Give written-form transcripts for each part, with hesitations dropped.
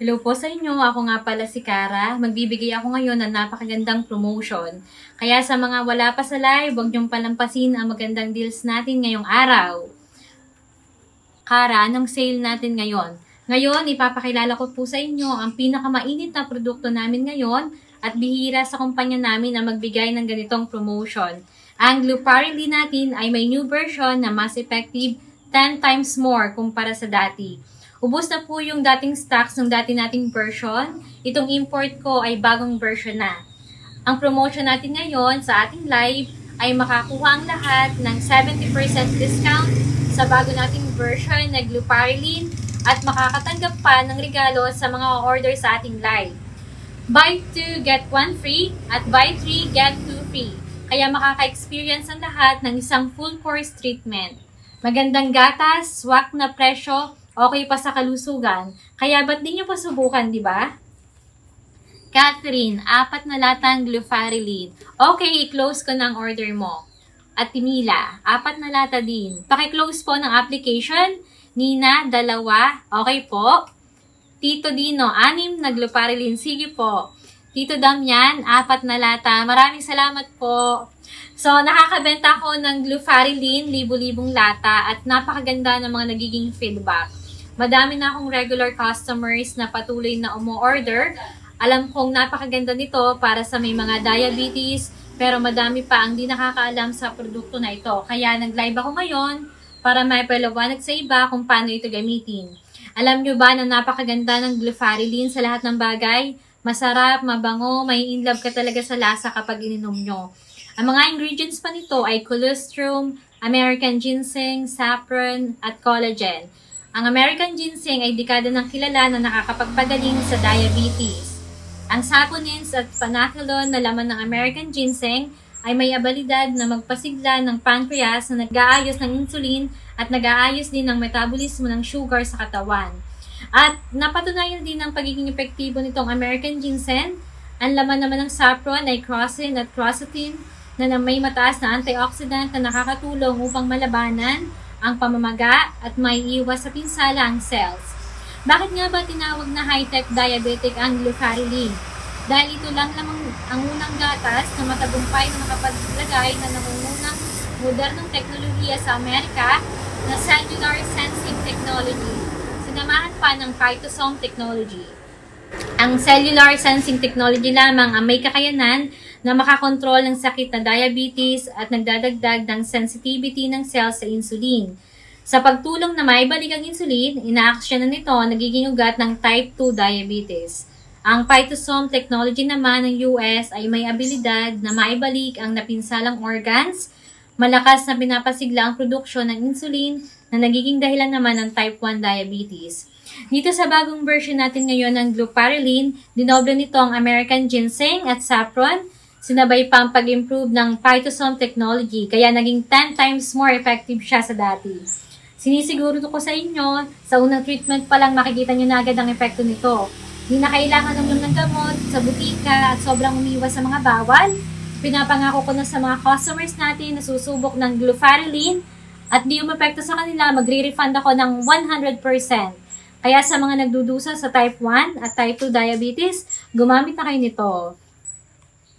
Hello po sa inyo, ako nga pala si Cara. Magbibigay ako ngayon ng napakagandang promotion. Kaya sa mga wala pa sa live, huwag niyong palampasin ang magandang deals natin ngayong araw. Cara, anong sale natin ngayon? Ngayon, ipapakilala ko po sa inyo ang pinakamainit na produkto namin ngayon at bihira sa kumpanya namin na magbigay ng ganitong promotion. Ang Glufarili natin ay may new version na mas effective 10 times more kumpara sa dati. Ubos na po yung dating stocks ng dati nating version. Itong import ko ay bagong version na. Ang promotion natin ngayon sa ating live ay makakuha ang lahat ng 70% discount sa bago nating version na Glufarili at makakatanggap pa ng regalo sa mga order sa ating live. Buy 2, get 1 free at buy 3, get 2 free. Kaya makaka-experience ang lahat ng isang full course treatment. Magandang gatas, swak na presyo, okay pa sa kalusugan. Kaya ba't di nyo pa subukan, di ba? Catherine, 4 na latang Glufarili. Okay, i-close ko ng order mo. At Timila, 4 na lata din. Paki-close po ng application. Nina, 2. Okay po. Tito Dino, 6 na Glufarili. Sige po. Tito Damian, 4 na lata. Maraming salamat po. So, nakakabenta ko ng Glufarili, libo-libong lata at napakaganda ng mga nagiging feedback. Madami na akong regular customers na patuloy na umu-order. Alam kong napakaganda nito para sa may mga diabetes, pero madami pa ang di nakakaalam sa produkto na ito. Kaya nag-live ako ngayon para may paliwanag sa iba kung paano ito gamitin. Alam nyo ba na napakaganda ng Glufarili sa lahat ng bagay? Masarap, mabango, may in-love ka talaga sa lasa kapag ininom nyo. Ang mga ingredients pa nito ay colostrum, American ginseng, saffron, at collagen. Ang American ginseng ay dekada ng kilala na nakakapagpagaling sa diabetes. Ang saponins at panaculon na laman ng American ginseng ay may abilidad na magpasigla ng pancreas na nag-aayos ng insulin at nag-aayos din ng metabolismo ng sugar sa katawan. At napatunayan din ang pagiging epektibo nitong American ginseng. Ang laman naman ng saffron ay crocin at quercetin na may mataas na antioxidant na nakakatulong upang malabanan ang pamamaga at may iwas sa pinsala ang cells. Bakit nga ba tinawag na high-tech diabetic ang Glufarili? Dahil ito lang lamang ang unang gatas na matagumpay na makapaglagay na nangungunang modernong teknolohiya sa Amerika na cellular sensing technology. Sinamahan pa ng phytosome technology. Ang cellular sensing technology lamang ang may kakayanan na makakontrol ng sakit na diabetes at nagdadagdag ng sensitivity ng cells sa insulin. Sa pagtulong na maibalik ang insulin, inaaksyonan nito ang nagiging ugat ng type 2 diabetes. Ang phytosome technology naman ng US ay may abilidad na maibalik ang napinsalang organs, malakas na pinapasigla ang produksyon ng insulin na nagiging dahilan naman ng type 1 diabetes. Dito sa bagong version natin ngayon ng Glufarili, dinoble nito ang American ginseng at saffron, sinabay pa ang pag-improve ng phytosome technology, kaya naging 10 times more effective siya sa dati. Sinisiguro ko sa inyo, sa unang treatment pa lang makikita nyo na agad ang epekto nito. Hindi na kailangan ng gamot sa butika at sobrang umiwas sa mga bawal. Pinapangako ko na sa mga customers natin na susubok ng Glufarili at di umepekto sa kanila, magre-refund ako ng 100%. Kaya sa mga nagdudusa sa type 1 at type 2 diabetes, gumamit na kayo nito.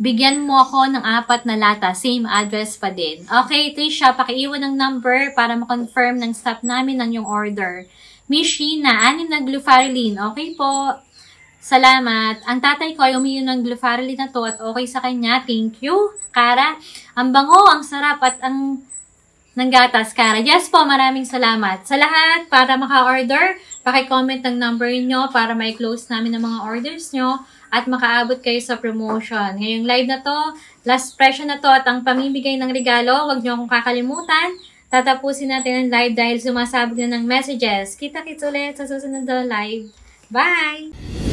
Bigyan mo ako ng 4 na lata, same address pa din. Okay, Trisha, pakiiwan ng number para ma-confirm ng staff namin ang yung order. Miss Sheena, 6 na Glufarili. Okay po. Salamat. Ang tatay ko ay uminom ng Glufarili na to at okay sa kanya. Thank you, Cara. Ang bango, ang sarap at ang ng gatas, Cara. Yes po, maraming salamat. Sa lahat, para maka-order, paki-comment ng number nyo para may close namin ang mga orders nyo at makaabot kayo sa promotion. Ngayong live na to, last presyo na to at ang pamimigay ng regalo, huwag nyo akong kakalimutan. Tatapusin natin ang live dahil sumasabog na ng messages. Kita-kits ulit sa susunod na live. Bye!